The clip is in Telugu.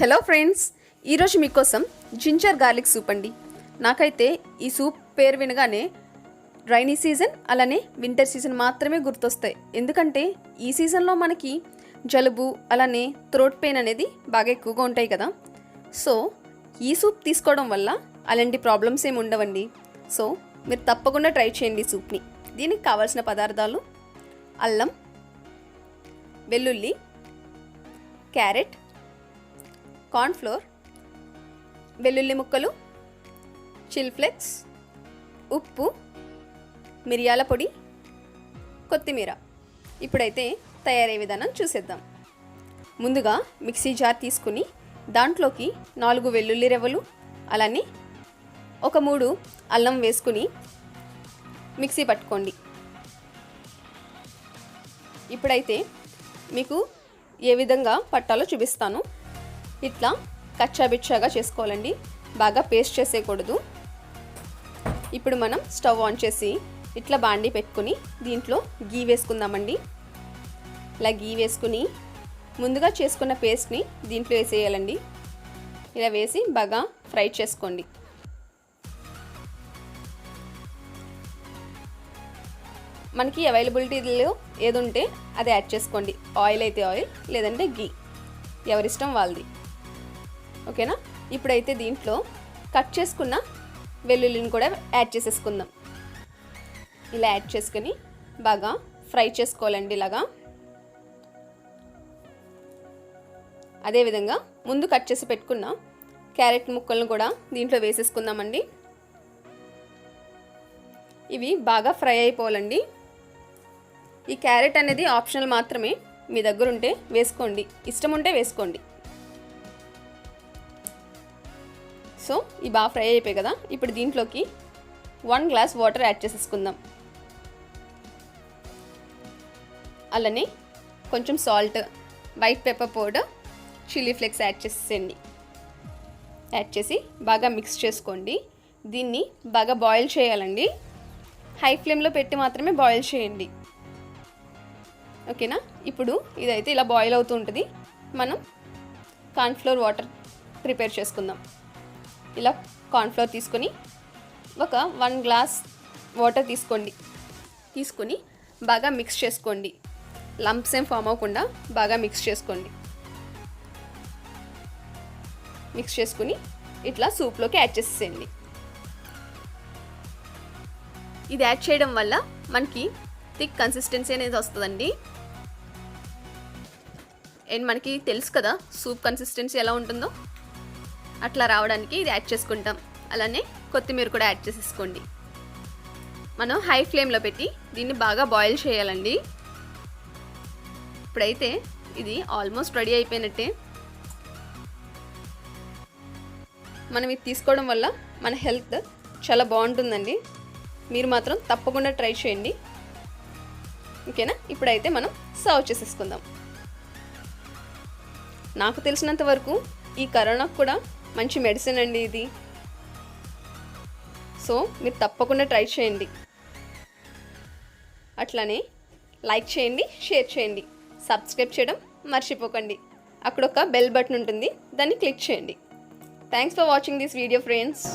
హలో ఫ్రెండ్స్, ఈరోజు మీకోసం జింజర్ గార్లిక్ సూప్ అండి. నాకైతే ఈ సూప్ పేరు వినగానే రైనీ సీజన్ అలానే వింటర్ సీజన్ మాత్రమే గుర్తొస్తాయి. ఎందుకంటే ఈ సీజన్లో మనకి జలుబు అలానే థ్రోట్ పెయిన్ అనేది బాగా ఎక్కువగా ఉంటాయి కదా. సో ఈ సూప్ తీసుకోవడం వల్ల అలాంటి ప్రాబ్లమ్స్ ఏమి ఉండవండి. సో మీరు తప్పకుండా ట్రై చేయండి ఈ సూప్ని. దీనికి కావాల్సిన పదార్థాలు: అల్లం, వెల్లుల్లి, క్యారెట్, కార్న్ఫ్లోర్, వెల్లుల్లి ముక్కలు, చిల్లీ ఫ్లేక్స్, ఉప్పు, మిరియాల పొడి, కొత్తిమీర. ఇప్పుడైతే తయారయ్యే విధానం చూసేద్దాం. ముందుగా మిక్సీ జార్ తీసుకుని దాంట్లోకి 4 వెల్లుల్లి రెవ్వలు అలానే ఒక 3 అల్లం వేసుకుని మిక్సీ పట్టుకోండి. ఇప్పుడైతే మీకు ఏ విధంగా పట్టాలో చూపిస్తాను. ఇట్లా కచ్చాబిచ్చాగా చేసుకోవాలండి, బాగా పేస్ట్ చేసేయకూడదు. ఇప్పుడు మనం స్టవ్ ఆన్ చేసి ఇట్లా బాండీ పెట్టుకుని దీంట్లో గీ వేసుకుందామండి. ఇలా గీ వేసుకుని ముందుగా చేసుకున్న పేస్ట్ని దీంట్లో వేసేయాలండి. ఇలా వేసి బాగా ఫ్రై చేసుకోండి. మనకి అవైలబిలిటీలో ఏది ఉంటే అది యాడ్ చేసుకోండి. ఆయిల్ అయితే ఆయిల్, లేదంటే గీ, ఎవరిష్టం వాళ్ళది. ఓకేనా? ఇప్పుడైతే దీంట్లో కట్ చేసుకున్న వెల్లుల్లిని కూడా యాడ్ చేసేసుకుందాం. ఇలా యాడ్ చేసుకుని బాగా ఫ్రై చేసుకోవాలండి ఇలాగా. అదేవిధంగా ముందు కట్ చేసి పెట్టుకున్న క్యారెట్ ముక్కలను కూడా దీంట్లో వేసేసుకుందామండి. ఇవి బాగా ఫ్రై అయిపోవాలండి. ఈ క్యారెట్ అనేది ఆప్షనల్ మాత్రమే, మీ దగ్గర ఉంటే వేసుకోండి, ఇష్టం ఉంటే వేసుకోండి. సో ఇవి బాగా ఫ్రై అయిపోయాయి కదా. ఇప్పుడు దీంట్లోకి 1 గ్లాస్ వాటర్ యాడ్ చేసేసుకుందాం. అలానే కొంచెం salt, white pepper powder, chilli flakes add చేసేయండి. యాడ్ చేసి బాగా మిక్స్ చేసుకోండి. దీన్ని బాగా బాయిల్ చేయాలండి. హై ఫ్లేమ్లో పెట్టి మాత్రమే బాయిల్ చేయండి. ఓకేనా? ఇప్పుడు ఇదైతే ఇలా బాయిల్ అవుతూ ఉంటుంది. మనం కార్న్ఫ్లోర్ వాటర్ ప్రిపేర్ చేసుకుందాం. ఇలా కార్న్ఫ్లోర్ తీసుకొని ఒక 1 గ్లాస్ వాటర్ తీసుకొని బాగా మిక్స్ చేసుకోండి. లంప్స్ ఏం ఫామ్ అవ్వకుండా బాగా మిక్స్ చేసుకోండి. మిక్స్ చేసుకుని ఇట్లా సూప్లోకి యాడ్ చేసేయండి. ఇది యాడ్ చేయడం వల్ల మనకి థిక్ కన్సిస్టెన్సీ అనేది వస్తుందండి. అండ్ మనకి తెలుసు కదా సూప్ కన్సిస్టెన్సీ ఎలా ఉంటుందో, అట్లా రావడానికి ఇది యాడ్ చేసుకుంటాం. అలానే కొత్తిమీర కూడా యాడ్ చేసేసుకోండి. మనం హై ఫ్లేమ్లో పెట్టి దీన్ని బాగా బాయిల్ చేయాలండి. ఇప్పుడైతే ఇది ఆల్మోస్ట్ రెడీ అయిపోయినట్టే. మనం ఇది తీసుకోవడం వల్ల మన హెల్త్ చాలా బాగుంటుందండి. మీరు మాత్రం తప్పకుండా ట్రై చేయండి. ఓకేనా? ఇప్పుడైతే మనం సర్వ్ చేసేసుకుందాం. నాకు తెలిసినంత వరకు ఈ కరోనాకు కూడా మంచి మెడిసిన్ అండి ఇది. సో మీరు తప్పకుండా ట్రై చేయండి. అట్లానే లైక్ చేయండి, షేర్ చేయండి, సబ్స్క్రైబ్ చేయడం మర్చిపోకండి. అక్కడ ఒక బెల్ బటన్ ఉంటుంది, దాన్ని క్లిక్ చేయండి. Thanks for watching this video friends.